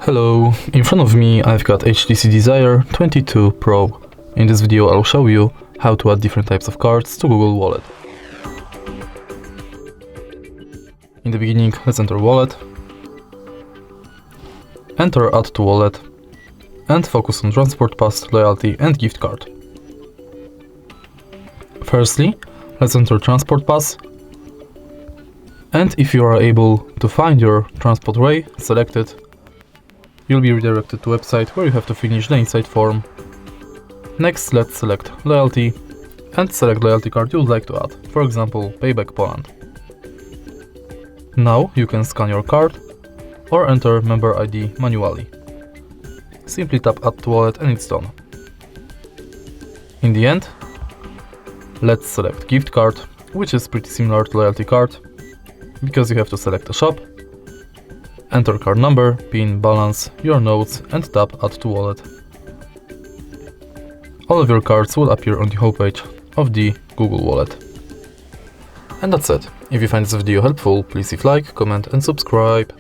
Hello, in front of me I've got HTC Desire 22 Pro. In this video I'll show you how to add different types of cards to Google Wallet. In the beginning, let's enter Wallet, enter Add to Wallet, and focus on Transport Pass, Loyalty and Gift Card. Firstly, let's enter Transport Pass, and if you are able to find your transport way, select it. You'll be redirected to a website where you have to finish the inside form. Next, let's select Loyalty and select loyalty card you would like to add, for example, Payback Poland. Now you can scan your card or enter member ID manually. Simply tap Add to Wallet and it's done. In the end, let's select Gift Card, which is pretty similar to loyalty card, because you have to select a shop, enter card number, PIN, balance, your notes and tap Add to Wallet. All of your cards will appear on the homepage of the Google Wallet. And that's it. If you find this video helpful, please leave like, comment and subscribe.